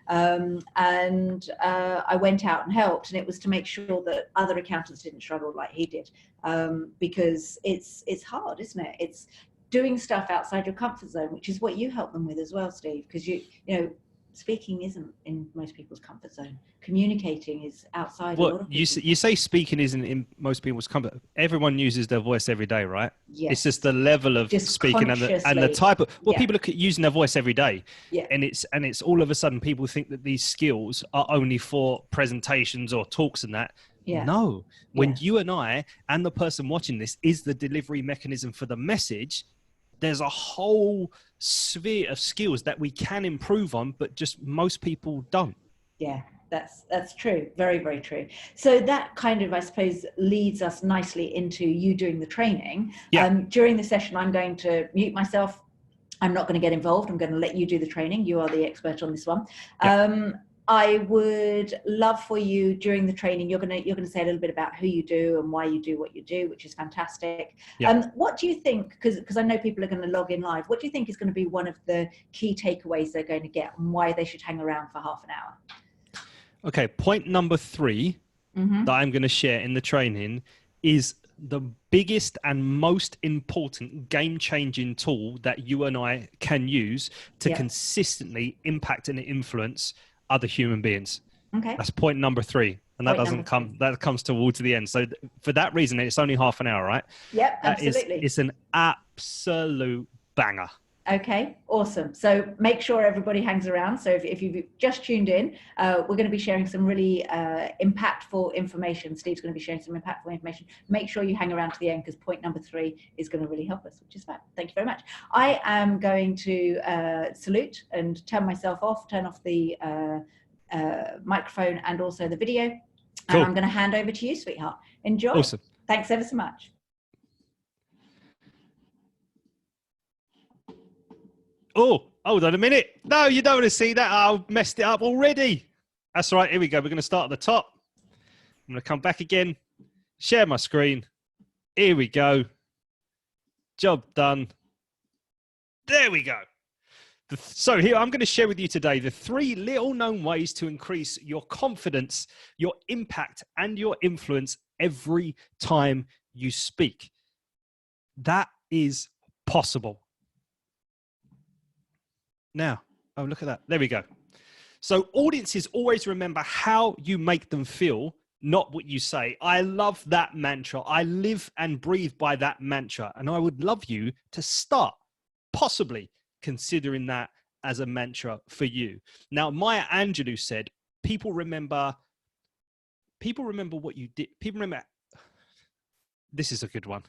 can. I went out and helped, and it was to make sure that other accountants didn't struggle like he did, because it's hard, isn't it? It's doing stuff outside your comfort zone, which is what you help them with as well, Steve, because you know, speaking isn't in most people's comfort zone. Communicating is outside a lot of you say speaking isn't in most people's comfort. Everyone uses their voice every day, right? Yes. It's just the level of just speaking and the type of, people are using their voice every day. Yeah. And it's all of a sudden people think that these skills are only for presentations or talks and that. Yeah. No, when you and I and the person watching this is the delivery mechanism for the message, there's a whole sphere of skills that we can improve on, but just most people don't. Yeah, that's true. Very, very true. So that kind of, I suppose, leads us nicely into you doing the training. Yeah. During the session, I'm going to mute myself. I'm not going to get involved. I'm going to let you do the training. You are the expert on this one. Yeah. I would love for you during the training, you're going to say a little bit about who you do and why you do what you do, which is fantastic. Yeah. What do you think, because I know people are going to log in live, what do you think is going to be one of the key takeaways they're going to get and why they should hang around for half an hour? Okay, point number 3 that I'm going to share in the training is the biggest and most important game-changing tool that you and I can use to consistently impact and influence other human beings. Okay. That's point number 3. And that comes towards the end. So for that reason, it's only half an hour, right? Yep, absolutely. It's an absolute banger. Okay, awesome. So make sure everybody hangs around. So if you've just tuned in, we're going to be sharing some really impactful information. Steve's going to be sharing some impactful information. Make sure you hang around to the end because point number 3 is going to really help us, which is fab. Thank you very much. I am going to salute and turn myself off, turn off the microphone and also the video. Cool. And I'm going to hand over to you, sweetheart. Enjoy. Awesome. Thanks ever so much. Oh, hold on a minute. No, you don't want to see that. I messed it up already. That's right. Here we go. We're going to start at the top. I'm going to come back again. Share my screen. Here we go. Job done. There we go. So here, I'm going to share with you today the 3 little known ways to increase your confidence, your impact, and your influence every time you speak. That is possible. Now, oh, look at that. There we go. So audiences always remember how you make them feel, not what you say. I love that mantra. I live and breathe by that mantra. And I would love you to start possibly considering that as a mantra for you. Now, Maya Angelou said, people remember what you did. People remember. This is a good one.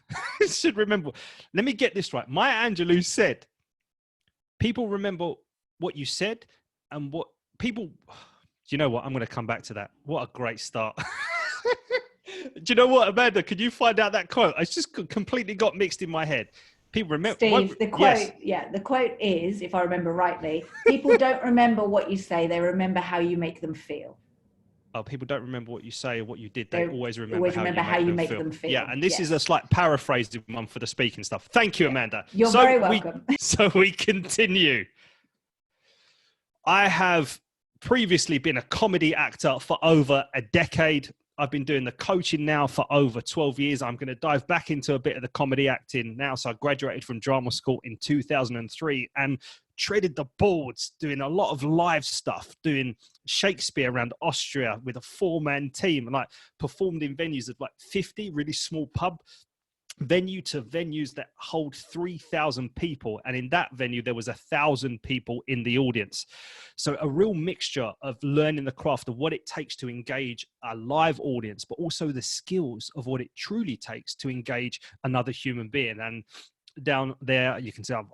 Should remember. Let me get this right. Maya Angelou said, people remember what you said and what people, do you know what? I'm going to come back to that. What a great start. Do you know what, Amanda? Could you find out that quote? It's just completely got mixed in my head. People remember. Steve, the quote, the quote is, if I remember rightly, people don't remember what you say. They remember how you make them feel. Oh, people don't remember what you say or what you did. They always remember how you make them feel. Yeah, and this is a slight paraphrasing one for the speaking stuff. Thank you, Amanda. You're very welcome. So we continue. I have previously been a comedy actor for over a decade. I've been doing the coaching now for over 12 years. I'm going to dive back into a bit of the comedy acting now. So I graduated from drama school in 2003 and treaded the boards, doing a lot of live stuff, doing Shakespeare around Austria with a 4-man team, and like performed in venues of like 50, really small pub venue to venues that hold 3,000 people. And in that venue, there was 1,000 people in the audience. So a real mixture of learning the craft of what it takes to engage a live audience, but also the skills of what it truly takes to engage another human being. And down there, you can see I've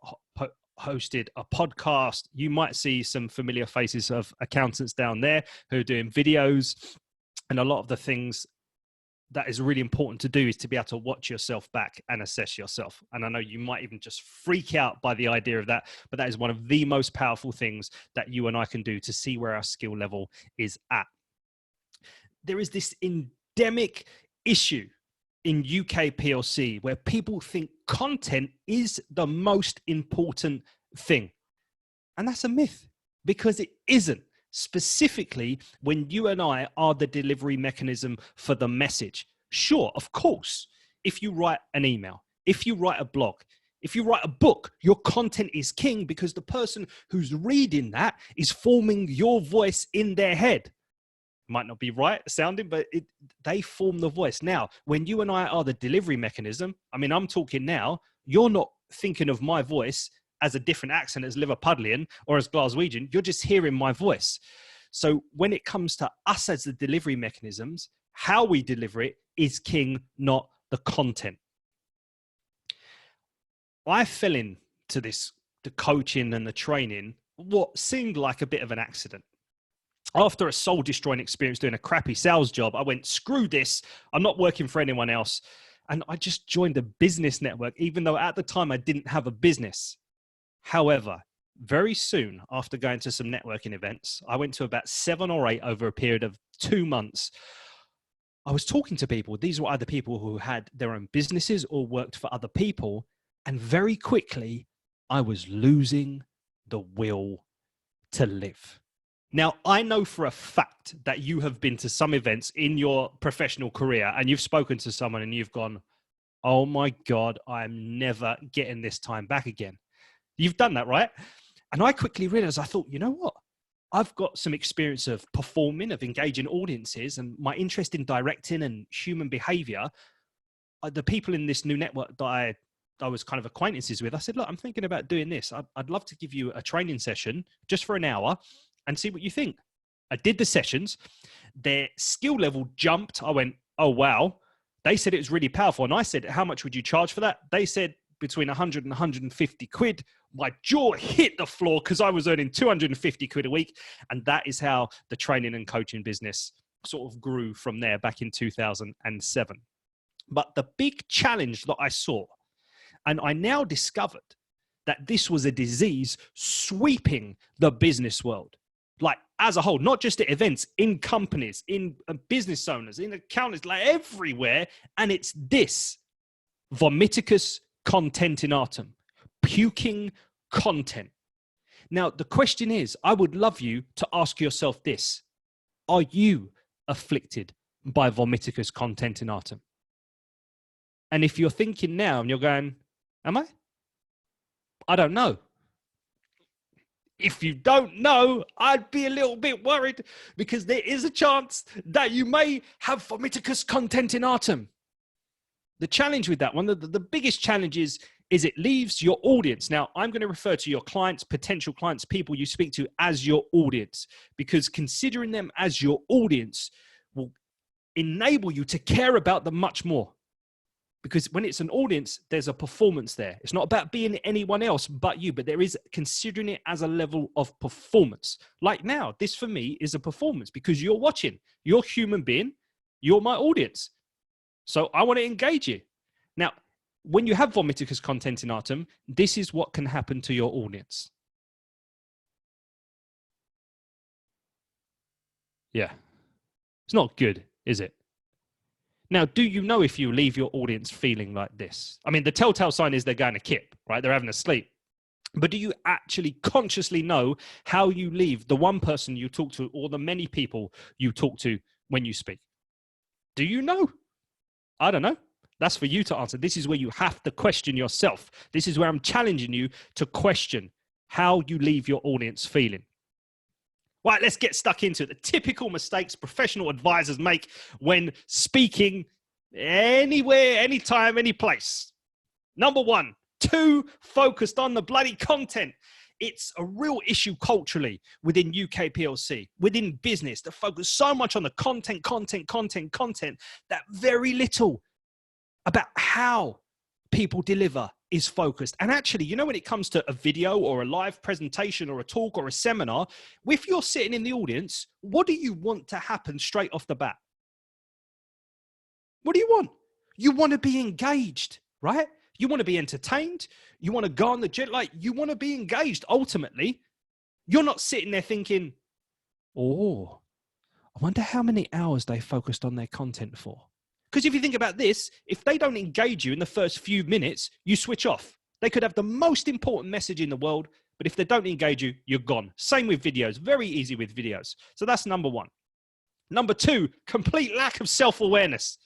hosted a podcast. You might see some familiar faces of accountants down there who are doing videos, and a lot of the things that is really important to do is to be able to watch yourself back and assess yourself. And I know you might even just freak out by the idea of that, but that is one of the most powerful things that you and I can do to see where our skill level is at. There is this endemic issue in UK PLC where people think content is the most important thing. And that's a myth, because it isn't. specifically when you and I are the delivery mechanism for the message. Sure, of course, if you write an email, if you write a blog, if you write a book, your content is king because the person who's reading that is forming your voice in their head. Might not be right sounding, but they form the voice. Now, when you and I are the delivery mechanism, I mean, I'm talking now, you're not thinking of my voice as a different accent as Liverpudlian or as Glaswegian. You're just hearing my voice. So when it comes to us as the delivery mechanisms, how we deliver it is king, not the content. I fell into the coaching and the training, what seemed like a bit of an accident. After a soul destroying experience doing a crappy sales job, I went, screw this. I'm not working for anyone else. And I just joined a business network, even though at the time I didn't have a business. However, very soon after going to some networking events, I went to about 7 or 8 over a period of 2 months. I was talking to people. These were either people who had their own businesses or worked for other people. And very quickly, I was losing the will to live. Now, I know for a fact that you have been to some events in your professional career and you've spoken to someone and you've gone, oh my God, I'm never getting this time back again. You've done that, right? And I quickly realized, I thought, you know what? I've got some experience of performing, of engaging audiences, and my interest in directing and human behavior. The people in this new network that I was kind of acquaintances with, I said, look, I'm thinking about doing this. I'd love to give you a training session just for an hour and see what you think. I did the sessions. Their skill level jumped. I went, oh, wow. They said it was really powerful. And I said, how much would you charge for that? They said between 100 and 150 quid. My jaw hit the floor because I was earning 250 quid a week. And that is how the training and coaching business sort of grew from there back in 2007. But the big challenge that I saw, and I now discovered that this was a disease sweeping the business world, like as a whole, not just at events, in companies, in business owners, in accountants, like everywhere. And it's this vomiticus contentinatum, puking content. Now, the question is, I would love you to ask yourself this. Are you afflicted by vomiticus contentinatum? And if you're thinking now and you're going, am I? I don't know. If you don't know, I'd be a little bit worried because there is a chance that you may have vomiticus contentinatum. The challenge with that one, the biggest challenge is it leaves your audience. Now, I'm going to refer to your clients, potential clients, people you speak to as your audience, because considering them as your audience will enable you to care about them much more. Because when it's an audience, there's a performance there. It's not about being anyone else but you, but there is considering it as a level of performance. Like now, this for me is a performance because you're watching. You're a human being. You're my audience. So I want to engage you. Now, when you have vomiticus contentinatum, this is what can happen to your audience. Yeah. It's not good, is it? Now, do you know if you leave your audience feeling like this? I mean, the telltale sign is they're going to kip, right? They're having a sleep. But do you actually consciously know how you leave the one person you talk to or the many people you talk to when you speak? Do you know? I don't know. That's for you to answer. This is where you have to question yourself. This is where I'm challenging you to question how you leave your audience feeling. Right, let's get stuck into it. The typical mistakes professional advisors make when speaking anywhere, anytime, any place. Number 1, too focused on the bloody content. It's a real issue culturally within UK PLC, within business, to focus so much on the content, that very little about how people deliver is focused. And actually, you know, when it comes to a video or a live presentation or a talk or a seminar, if you're sitting in the audience, what do you want to happen straight off the bat? What do you want? You want to be engaged, right? You want to be entertained. You want to go on the jet, like you want to be engaged. Ultimately, you're not sitting there thinking, oh, I wonder how many hours they focused on their content for. Because if you think about this, if they don't engage you in the first few minutes, you switch off. They could have the most important message in the world, But if they don't engage you, you're gone. Same with videos. Very easy with videos. So that's number one. Number two, complete lack of self-awareness.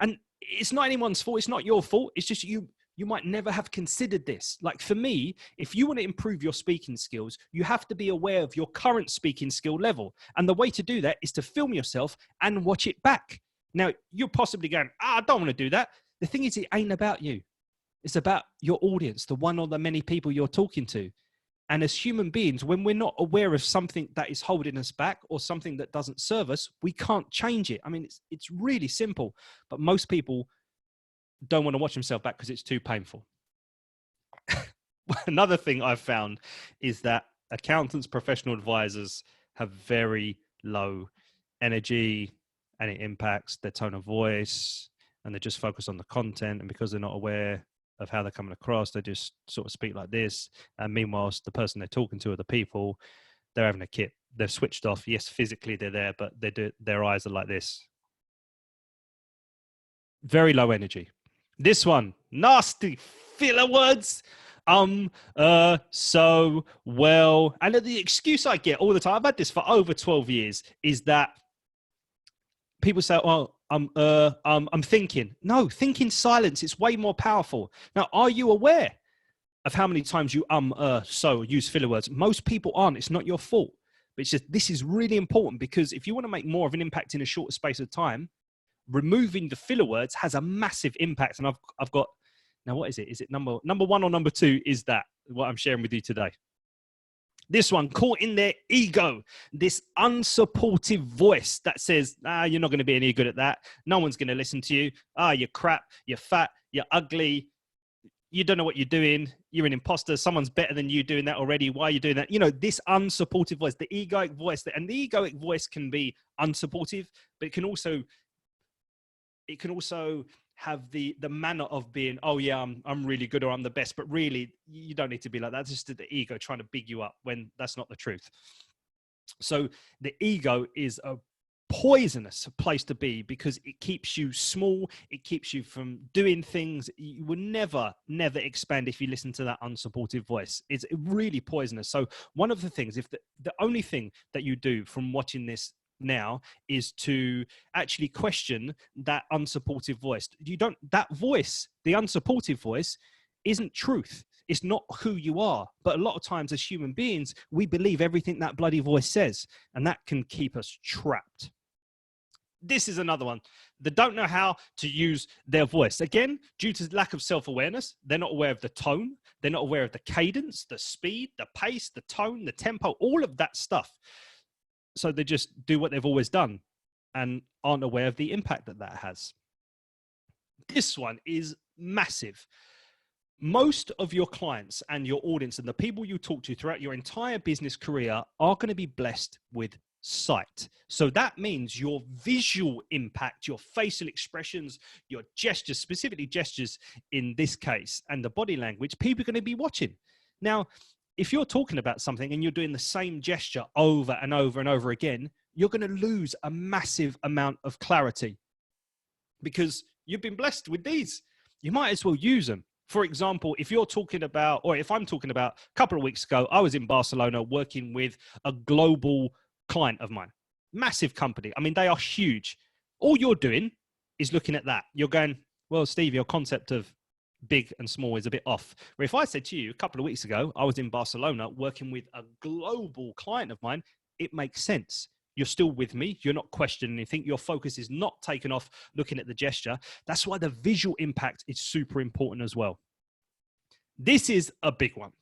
And it's not anyone's fault. It's not your fault. It's just you might never have considered this. Like for me, if you want to improve your speaking skills, you have to be aware of your current speaking skill level. And the way to do that is to film yourself and watch it back. Now, you're possibly going, I don't want to do that. The thing is, it ain't about you. It's about your audience, the one or the many people you're talking to. And as human beings, when we're not aware of something that is holding us back or something that doesn't serve us, we can't change it. I mean, it's really simple, but most people don't want to watch themselves back because it's too painful. Another thing I've found is that accountants, professional advisors have very low energy, and it impacts their tone of voice, and they just focus on the content. And because they're not aware of how they're coming across, they just sort of speak like this. And meanwhile, the person they're talking to are the people, they're having a kip. They're switched off. Yes, physically they're there, but their eyes are like this. Very low energy. This one, nasty filler words. So, well, and the excuse I get all the time, I've had this for over 12 years, is that people say, well, I'm thinking. No, think in silence. It's way more powerful. Now, are you aware of how many times you so use filler words? Most people aren't. It's not your fault. But it's just, this is really important, because if you want to make more of an impact in a shorter space of time, removing the filler words has a massive impact. And I've got, now what is it? Is it number one or number two? Is that what I'm sharing with you today? This one, caught in their ego, this unsupportive voice that says, you're not going to be any good at that. No one's going to listen to you. You're crap. You're fat. You're ugly. You don't know what you're doing. You're an imposter. Someone's better than you doing that already. Why are you doing that? You know, this unsupportive voice, the egoic voice, and the egoic voice can be unsupportive, but it can also have the manner of being, oh yeah, I'm really good, or I'm the best. But really, you don't need to be like that. It's just the ego trying to big you up when that's not the truth. So the ego is a poisonous place to be, because it keeps you small. It keeps you from doing things. You will never expand if you listen to that unsupportive voice. It's really poisonous. So one of the things, if the only thing that you do from watching this now is to actually question that unsupportive voice. That voice, the unsupportive voice, isn't truth. It's not who you are. But a lot of times as human beings, we believe everything that bloody voice says, and that can keep us trapped. This is another one. They don't know how to use their voice. Again, due to lack of self-awareness, they're not aware of the tone. They're not aware of the cadence, the speed, the pace, the tone, the tempo, all of that stuff. So they just do what they've always done and aren't aware of the impact that has. This one is massive. Most of your clients and your audience and the people you talk to throughout your entire business career are going to be blessed with sight. So that means your visual impact, your facial expressions, your gestures, specifically gestures in this case, and the body language, people are going to be watching. Now, if you're talking about something and you're doing the same gesture over and over and over again, you're going to lose a massive amount of clarity, because you've been blessed with these. You might as well use them. For example, if you're talking about, or if I'm talking about, a couple of weeks ago, I was in Barcelona working with a global client of mine, massive company. I mean, they are huge. All you're doing is looking at that. You're going, well, Steve, your concept of big and small is a bit off. Where if I said to you a couple of weeks ago, I was in Barcelona working with a global client of mine, it makes sense. You're still with me. You're not questioning anything. Your focus is not taken off looking at the gesture. That's why the visual impact is super important as well. This is a big one.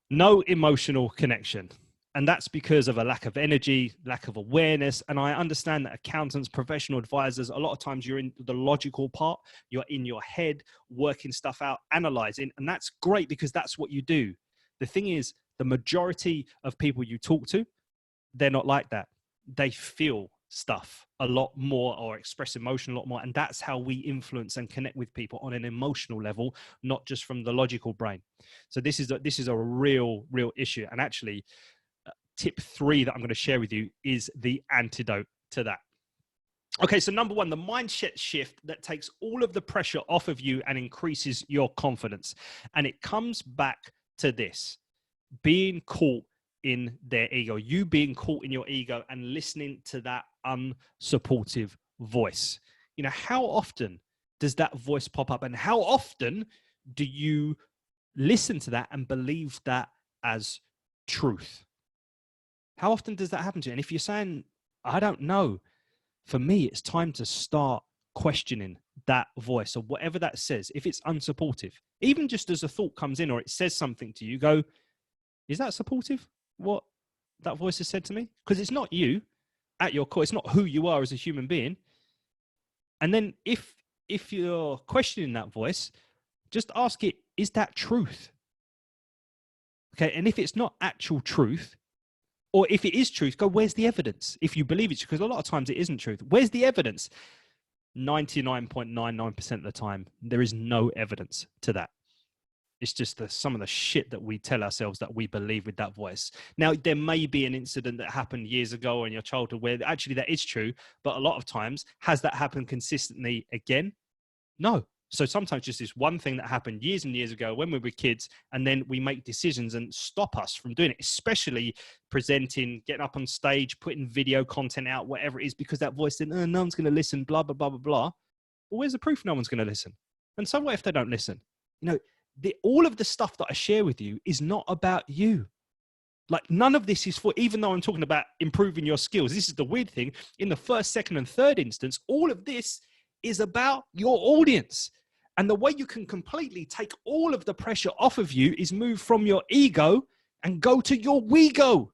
No emotional connection. And that's because of a lack of energy, lack of awareness. And I understand that accountants, professional advisors, a lot of times you're in the logical part. You're in your head, working stuff out, analyzing. And that's great, because that's what you do. The thing is, the majority of people you talk to, they're not like that. They feel stuff a lot more, or express emotion a lot more. And that's how we influence and connect with people on an emotional level, not just from the logical brain. So this is a real issue. And actually, tip 3 that I'm going to share with you is the antidote to that. Okay, so number 1, the mindset shift that takes all of the pressure off of you and increases your confidence. And it comes back to this. being caught in their ego, you being caught in your ego and listening to that unsupportive voice. You know, how often does that voice pop up, and how often do you listen to that and believe that as truth? How often does that happen to you? And if you're saying, I don't know, for me, it's time to start questioning that voice or whatever that says. If it's unsupportive, even just as a thought comes in or it says something to you, go, is that supportive? What that voice has said to me? Because it's not you at your core. It's not who you are as a human being. And then if you're questioning that voice, just ask it, is that truth? Okay. And if it's not actual truth, or if it is truth, go, where's the evidence? If you believe it's, because a lot of times it isn't truth. Where's the evidence? 99.99% of the time, there is no evidence to that. It's just some of the shit that we tell ourselves that we believe with that voice. Now, there may be an incident that happened years ago or in your childhood where actually that is true, but a lot of times, has that happened consistently again? No. So sometimes just this one thing that happened years and years ago when we were kids, and then we make decisions and stop us from doing it, especially presenting, getting up on stage, putting video content out, whatever it is, because that voice said, oh, no one's going to listen, blah, blah, blah, blah, blah. Well, where's the proof no one's going to listen? And so what if they don't listen? You know, all of the stuff that I share with you is not about you. Like, none of this is for, even though I'm talking about improving your skills, this is the weird thing. In the first, second, and third instance, all of this is about your audience. And the way you can completely take all of the pressure off of you is move from your ego and go to your we-go.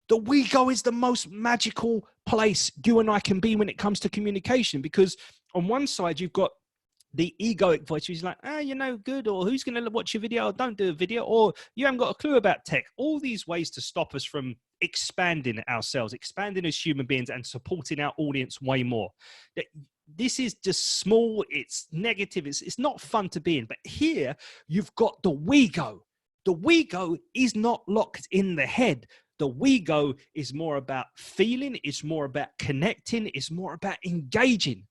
The we-go is the most magical place you and I can be when it comes to communication, because on one side, you've got the egoic voice, who's like, you're no good, or who's going to watch your video, or don't do a video, or you haven't got a clue about tech. All these ways to stop us from expanding ourselves, expanding as human beings, and supporting our audience way more. This is just small, it's negative, it's not fun to be in. But here, you've got the we-go. The we-go is not locked in the head. The we-go is more about feeling, it's more about connecting, it's more about engaging.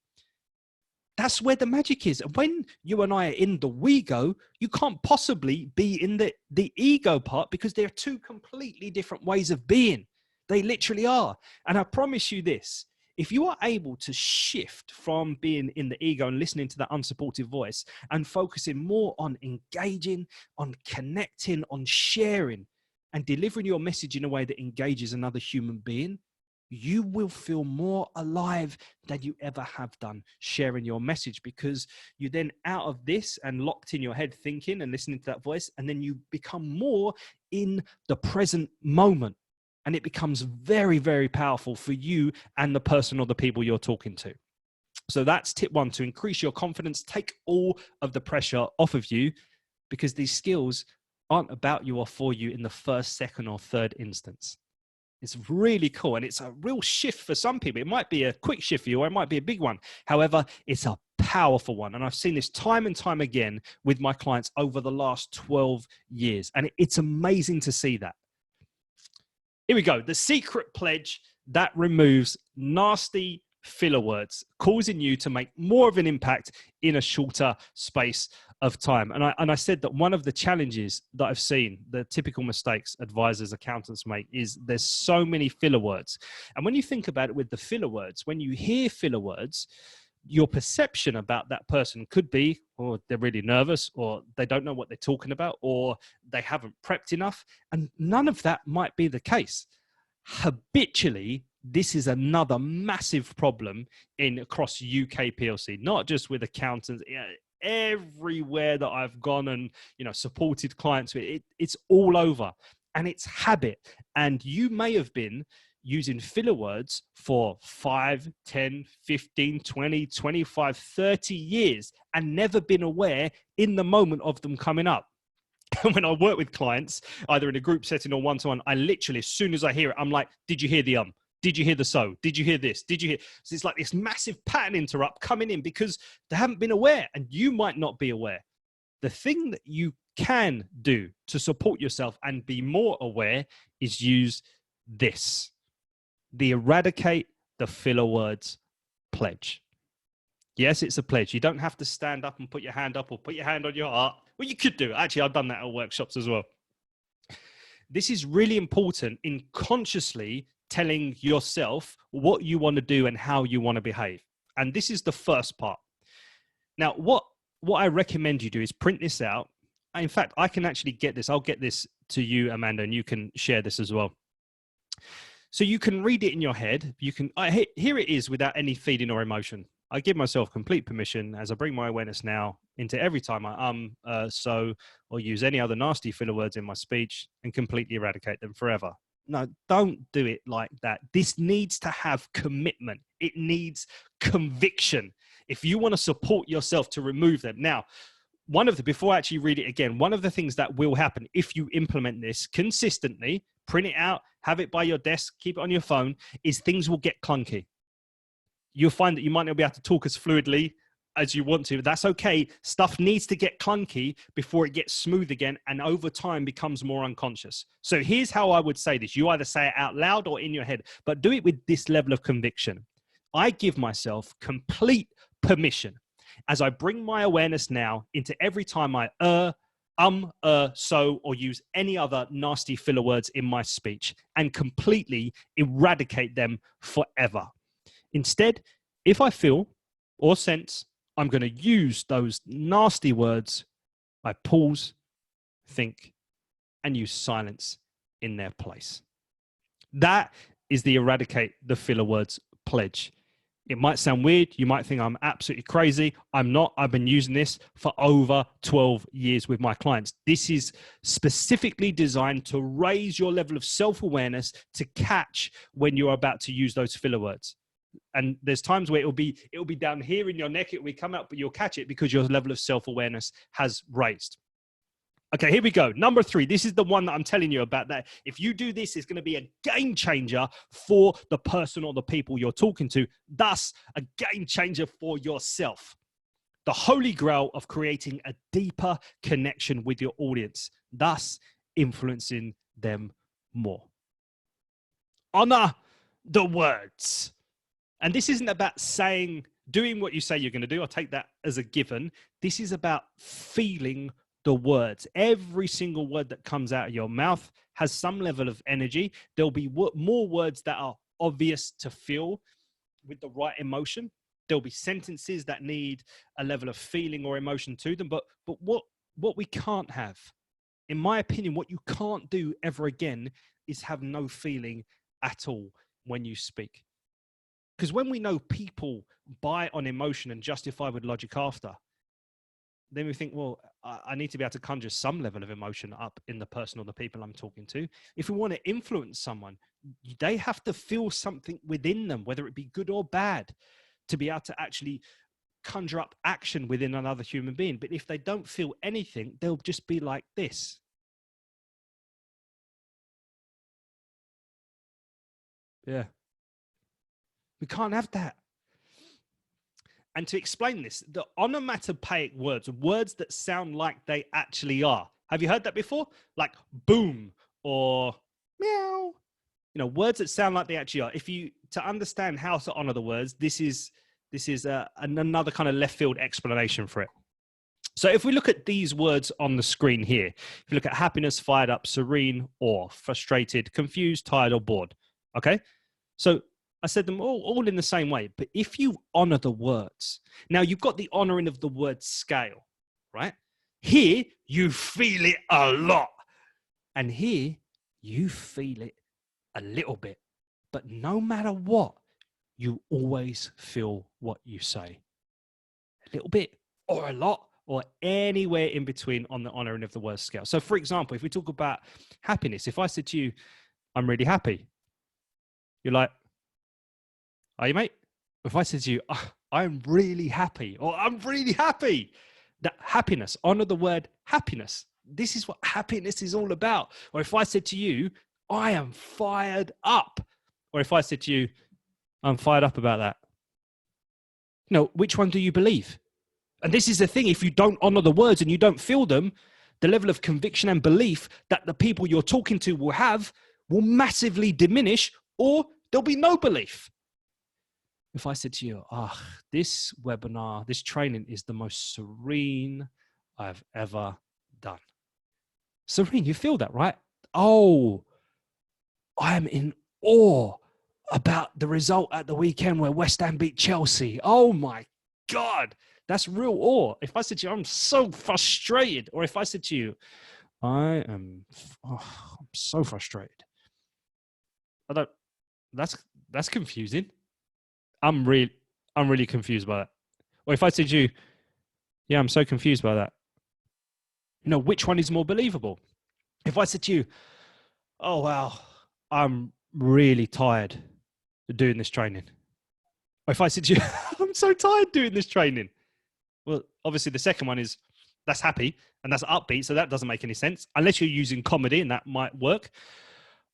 That's where the magic is. And when you and I are in the we-go, you can't possibly be in the ego part, because they're two completely different ways of being. They literally are. And I promise you this, if you are able to shift from being in the ego and listening to that unsupportive voice and focusing more on engaging, on connecting, on sharing, and delivering your message in a way that engages another human being, you will feel more alive than you ever have done sharing your message, because you're then out of this and locked in your head thinking and listening to that voice, and then you become more in the present moment, and it becomes very, very powerful for you and the person or the people you're talking to. So that's tip one, to increase your confidence, take all of the pressure off of you, because these skills aren't about you or for you in the first, second, or third instance. It's really cool. And it's a real shift for some people. It might be a quick shift for you, or it might be a big one. However, it's a powerful one. And I've seen this time and time again with my clients over the last 12 years. And it's amazing to see that. Here we go. The secret pledge that removes nasty filler words, causing you to make more of an impact in a shorter space of time. And I said that one of the challenges that I've seen, the typical mistakes advisors, accountants make, is there's so many filler words. And when you think about it with the filler words, when you hear filler words, your perception about that person could be, or they're really nervous, or they don't know what they're talking about, or they haven't prepped enough. And none of that might be the case. Habitually, this is another massive problem across UK PLC, not just with accountants. Everywhere that I've gone and supported clients with, it's all over, and it's habit. And you may have been using filler words for 5, 10, 15, 20, 25, 30 years and never been aware in the moment of them coming up. And when I work with clients, either in a group setting or one-to-one, I literally, as soon as I hear it, I'm like, did you hear the Did you hear the so? Did you hear this? Did you hear? So it's like this massive pattern interrupt coming in because they haven't been aware, and you might not be aware. The thing that you can do to support yourself and be more aware is use this, the eradicate the filler words pledge. Yes, it's a pledge. You don't have to stand up and put your hand up or put your hand on your heart. Well, you could do it. Actually, I've done that at workshops as well. this is really important in consciously telling yourself what you want to do and how you want to behave. And this is the first part. Now, what I recommend you do is print this out. In fact, I can actually get this. I'll get this to you, Amanda, and you can share this as well. So you can read it in your head. You can, here it is without any feeling or emotion. I give myself complete permission as I bring my awareness now into every time I so, or use any other nasty filler words in my speech and completely eradicate them forever. No, don't do it like that. This needs to have commitment. It needs conviction. If you want to support yourself to remove them. Now, before I actually read it again, one of the things that will happen if you implement this consistently, print it out, have it by your desk, keep it on your phone, is things will get clunky. You'll find that you might not be able to talk as fluidly as you want to. That's okay. Stuff needs to get clunky before it gets smooth again and over time becomes more unconscious. So here's how I would say this. You either say it out loud or in your head, but do it with this level of conviction. I give myself complete permission as I bring my awareness now into every time I so, or use any other nasty filler words in my speech and completely eradicate them forever. Instead, if I feel or sense I'm going to use those nasty words, I pause, think, and use silence in their place. That is the eradicate the filler words pledge. It might sound weird. You might think I'm absolutely crazy. I'm not. I've been using this for over 12 years with my clients. This is specifically designed to raise your level of self-awareness to catch when you're about to use those filler words. And there's times where it'll be down here in your neck. It will come out, but you'll catch it because your level of self-awareness has raised. Okay, here we go. Number 3. This is the one that I'm telling you about, that if you do this, it's going to be a game changer for the person or the people you're talking to, thus a game changer for yourself. The holy grail of creating a deeper connection with your audience, thus influencing them more. Honor the words. And this isn't about doing what you say you're going to do. I'll take that as a given. This is about feeling the words. Every single word that comes out of your mouth has some level of energy. There'll be more words that are obvious to feel with the right emotion. There'll be sentences that need a level of feeling or emotion to them. But what we can't have, in my opinion, what you can't do ever again is have no feeling at all when you speak. Because when we know people buy on emotion and justify with logic after, then we think, well, I need to be able to conjure some level of emotion up in the person or the people I'm talking to. If we want to influence someone, they have to feel something within them, whether it be good or bad, to be able to actually conjure up action within another human being. But if they don't feel anything, they'll just be like this. Yeah. We can't have that. And to explain this, the onomatopoeic words that sound like they actually are. Have you heard that before? Like boom or meow. You know, words that sound like they actually are. To understand how to honor the words, this is another kind of left field explanation for it. So if we look at these words on the screen here, if you look at happiness, fired up, serene, or frustrated, confused, tired, or bored. Okay. So I said them all in the same way, but if you honor the words, now you've got the honoring of the word scale, right? Here, you feel it a lot. And here, you feel it a little bit. But no matter what, you always feel what you say. A little bit or a lot or anywhere in between on the honoring of the word scale. So for example, if we talk about happiness, if I said to you, I'm really happy, you're like, are you, mate? If I said to you, oh, I'm really happy, or I'm really happy, that happiness, honor the word happiness. This is what happiness is all about. Or if I said to you, I am fired up, or if I said to you, I'm fired up about that. No, which one do you believe? And this is the thing, if you don't honor the words and you don't feel them, the level of conviction and belief that the people you're talking to will have will massively diminish, or there'll be no belief. If I said to you, this webinar, this training is the most serene I've ever done. Serene, you feel that, right? oh, I am in awe about the result at the weekend where West Ham beat Chelsea. Oh my God, that's real awe. If I said to you, I'm so frustrated, or if I said to you, I'm so frustrated. That's confusing. I'm really confused by that. Or if I said to you, yeah, I'm so confused by that. Which one is more believable? If I said to you, oh, wow, I'm really tired of doing this training. Or if I said to you, I'm so tired doing this training. Well, obviously the second one is, that's happy and that's upbeat. So that doesn't make any sense unless you're using comedy, and that might work.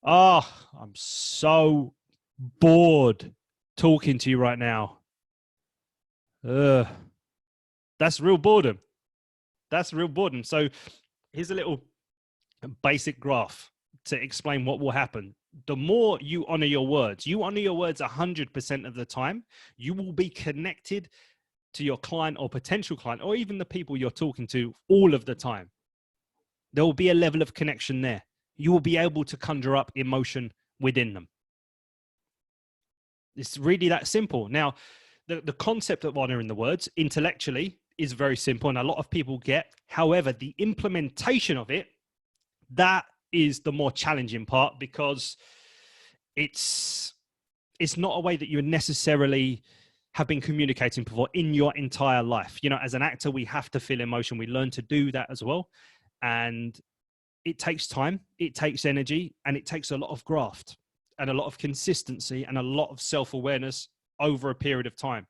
I'm so bored talking to you right now. That's real boredom. So here's a little basic graph to explain what will happen. The more you honor your words 100% of the time, you will be connected to your client or potential client, or even the people you're talking to all of the time. There will be a level of connection there. You will be able to conjure up emotion within them. It's really that simple. Now, the concept of honoring the words intellectually is very simple, and a lot of people get. However, the implementation of it, that is the more challenging part, because it's not a way that you necessarily have been communicating before in your entire life. As an actor, we have to feel emotion. We learn to do that as well. And it takes time, it takes energy, and it takes a lot of graft and a lot of consistency and a lot of self-awareness over a period of time.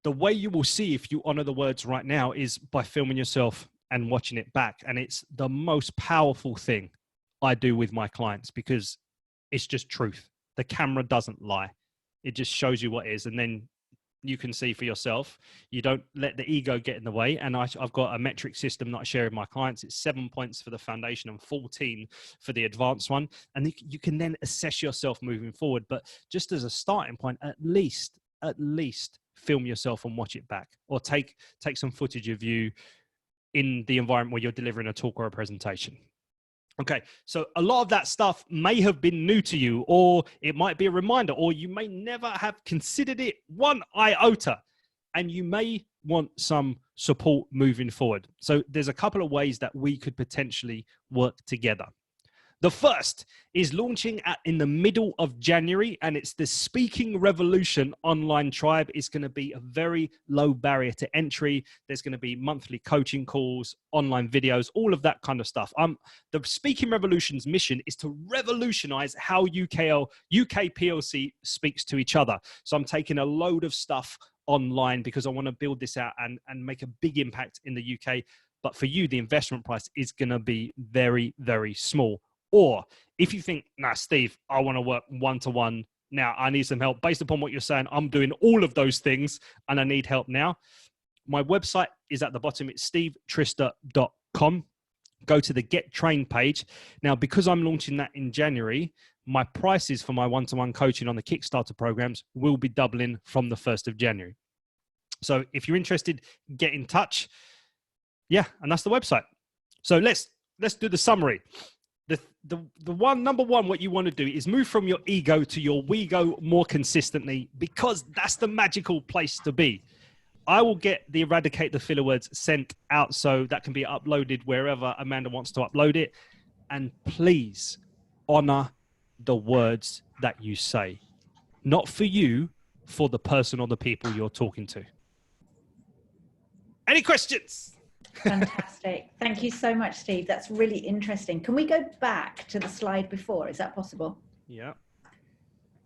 The way you will see if you honor the words right now is by filming yourself and watching it back. And it's the most powerful thing I do with my clients, because it's just truth. The camera doesn't lie. It just shows you what is. And then you can see for yourself. You don't let the ego get in the way. And I've got a metric system that I share with my clients. It's 7 points for the foundation and 14 for the advanced one. And you can then assess yourself moving forward. But just as a starting point, at least film yourself and watch it back, or take some footage of you in the environment where you're delivering a talk or a presentation. Okay, so a lot of that stuff may have been new to you, or it might be a reminder, or you may never have considered it one iota, and you may want some support moving forward. So there's a couple of ways that we could potentially work together. The first is launching in the middle of January, and it's the Speaking Revolution online tribe. It's going to be a very low barrier to entry. There's going to be monthly coaching calls, online videos, all of that kind of stuff. The Speaking Revolution's mission is to revolutionize how UK PLC speaks to each other. So I'm taking a load of stuff online because I want to build this out and make a big impact in the UK. But for you, the investment price is going to be very, very small. Or if you think, nah, Steve, I want to work one-to-one now, I need some help. Based upon what you're saying, I'm doing all of those things and I need help now. My website is at the bottom. It's stevetrister.com. Go to the Get Trained page. Now, because I'm launching that in January, my prices for my one-to-one coaching on the Kickstarter programs will be doubling from the 1st of January. So if you're interested, get in touch. Yeah, and that's the website. So let's do the summary. Number one, what you want to do is move from your ego to your we go more consistently, because that's the magical place to be. I will get the Eradicate the Filler words sent out so that can be uploaded wherever Amanda wants to upload it. And please honor the words that you say, not for you, for the person or the people you're talking to. Any questions? Fantastic. Thank you so much, Steve. That's really interesting. Can we go back to the slide before? Is that possible? Yeah.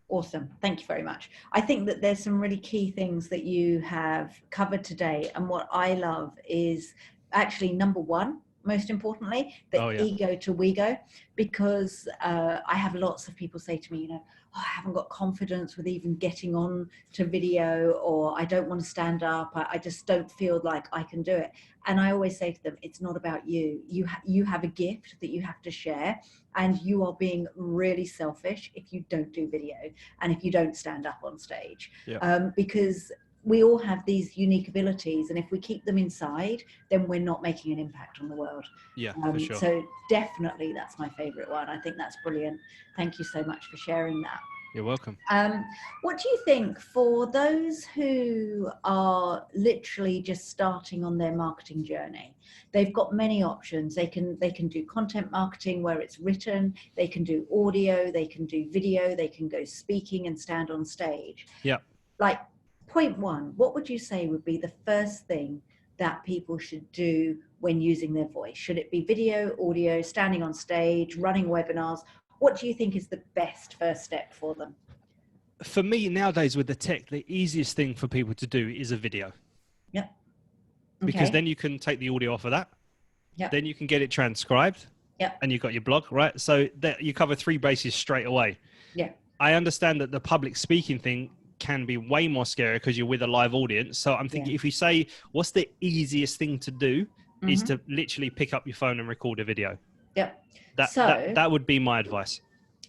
Awesome. Thank you very much. I think that there's some really key things that you have covered today. And what I love is actually, number one, most importantly, the ego to we go, because I have lots of people say to me, I haven't got confidence with even getting on to video, or I don't want to stand up. I just don't feel like I can do it. And I always say to them, it's not about you. You have a gift that you have to share, and you are being really selfish if you don't do video and if you don't stand up on stage. Yeah. Because we all have these unique abilities, and if we keep them inside, then we're not making an impact on the world. Yeah, for sure. So definitely that's my favorite one. I think that's brilliant. Thank you so much for sharing that. You're welcome. What do you think for those who are literally just starting on their marketing journey? They've got many options. They can do content marketing where it's written. They can do audio. They can do video. They can go speaking and stand on stage. Yeah. Like, point one, what would you say would be the first thing that people should do when using their voice? Should it be video, audio, standing on stage, running webinars? What do you think is the best first step for them? For me nowadays with the tech, the easiest thing for people to do is a video. Yep. Okay. Because then you can take the audio off of that. Yep. Then you can get it transcribed. Yep. And you've got your blog, right? So that you cover 3 bases straight away. Yeah. I understand that the public speaking thing can be way more scary because you're with a live audience. So I'm thinking, if you say, what's the easiest thing to do is to literally pick up your phone and record a video. Yep. That would be my advice.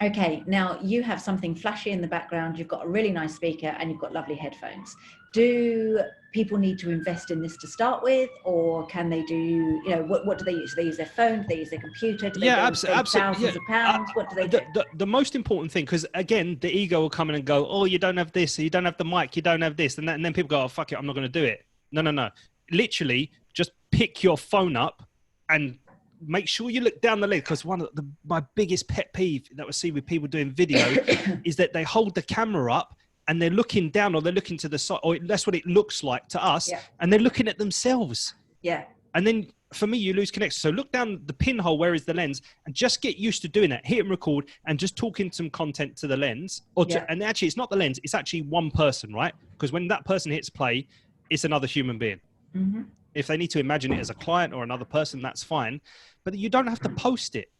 Okay, now you have something flashy in the background, you've got a really nice speaker, and you've got lovely headphones. Do people need to invest in this to start with, or can they do, what do they use? Do they use their phone? Do they use their computer? Do they absolutely. thousands of pounds? What do they do? The most important thing, because again, the ego will come in and go, oh, you don't have this, you don't have the mic, you don't have this, and then people go, oh, fuck it, I'm not going to do it. No. Literally, just pick your phone up and make sure you look down the lid, because one of my biggest pet peeve that we see with people doing video is that they hold the camera up and they're looking down, or they're looking to the side, or that's what it looks like to us, and they're looking at themselves. Yeah. And then for me, you lose connection. So look down the pinhole, where is the lens, and just get used to doing that. Hit and record and just talking some content to the lens. And actually, it's not the lens, it's actually one person, right? Because when that person hits play, it's another human being. Mm-hmm. If they need to imagine it as a client or another person, that's fine. But you don't have to post it.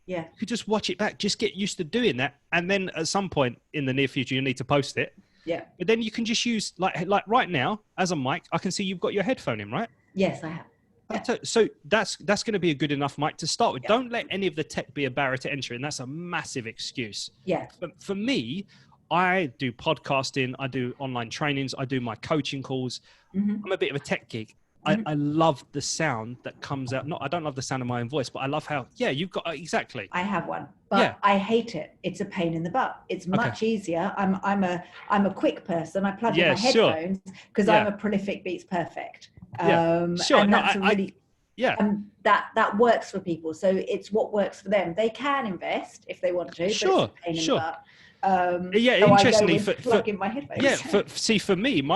Yeah. You could just watch it back. Just get used to doing that. And then at some point in the near future, you need to post it. Yeah. But then you can just use, like right now, as a mic, I can see you've got your headphone in, right? Yes, I have. Yeah. So that's going to be a good enough mic to start with. Yeah. Don't let any of the tech be a barrier to entry. And that's a massive excuse. Yeah. But for me, I do podcasting. I do online trainings. I do my coaching calls. Mm-hmm. I'm a bit of a tech geek. I love the sound that comes out. I don't love the sound of my own voice, but I love how, you've got, exactly. I have one, but I hate it. It's a pain in the butt. It's much easier. I'm a quick person. I plug in my headphones because I'm a prolific Beats Perfect. And that's that works for people. So it's what works for them. They can invest if they want to, but it's a pain in the butt. Interestingly, plug in my headphones. For me,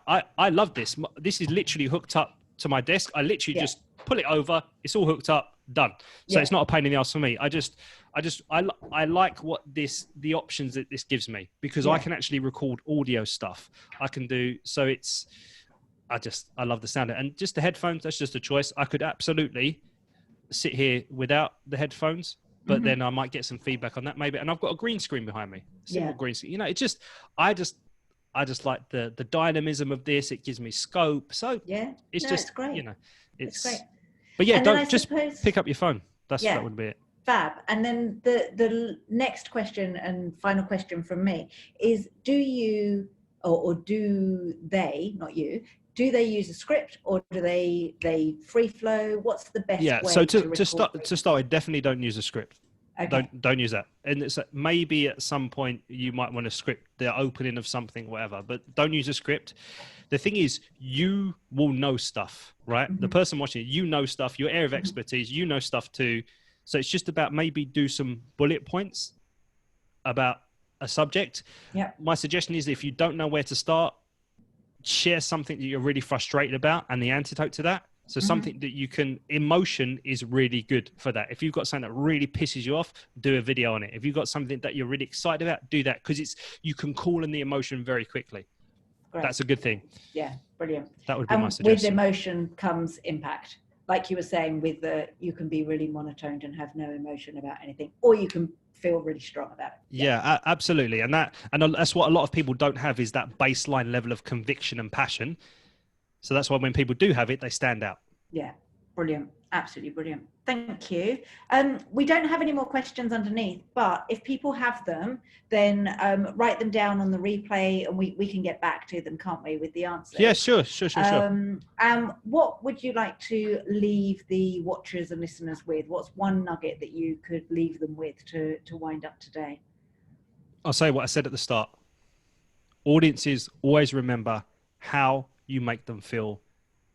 I love this. This is literally hooked up to my desk. I literally just pull it over. It's all hooked up, done. So it's not a pain in the ass for me. I like what the options that this gives me, because I can actually record audio stuff. I can do, so I love the sound. And just the headphones, that's just a choice. I could absolutely sit here without the headphones, but then I might get some feedback on that maybe. And I've got a green screen behind me, simple green screen. It's just, I just like the dynamism of this. It gives me scope. So it's great. It's great. But just pick up your phone. That would be it. Fab. And then the next question and final question from me is, do you, or do they, not you, do they use a script, or do they free flow? What's the best way so to start, I definitely don't use a script. Okay. Don't use that. And it's maybe at some point you might want to script the opening of something, whatever, but don't use a script. The thing is, you will know stuff, right? Mm-hmm. The person watching it, stuff, your area of expertise, stuff too. So it's just about maybe do some bullet points about a subject. Yeah. My suggestion is, if you don't know where to start, share something that you're really frustrated about and the antidote to that. So something that you can, emotion is really good for that. If you've got something that really pisses you off, do a video on it. If you've got something that you're really excited about, do that, because you can call in the emotion very quickly. Great. That's a good thing. Yeah, brilliant. That would be my suggestion. With emotion comes impact. Like you were saying, you can be really monotoned and have no emotion about anything, or you can feel really strong about it. Yeah, absolutely. And that's what a lot of people don't have, is that baseline level of conviction and passion. So that's why when people do have it, they stand out. Yeah, brilliant. Absolutely brilliant. Thank you. We don't have any more questions underneath, but if people have them, then write them down on the replay and we can get back to them, can't we, with the answers? Yeah, sure. What would you like to leave the watchers and listeners with? What's one nugget that you could leave them with to wind up today? I'll say what I said at the start. Audiences always remember how you make them feel,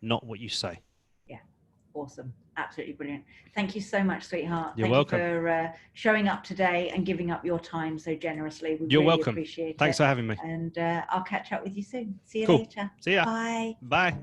not what you say. Yeah, awesome. Absolutely brilliant. Thank you so much, sweetheart. You're Thank welcome. you for showing up today and giving up your time so generously. We You're really welcome. appreciate Thanks it. for having me. And I'll catch up with you soon. See you Cool. later. See ya. Bye. Bye.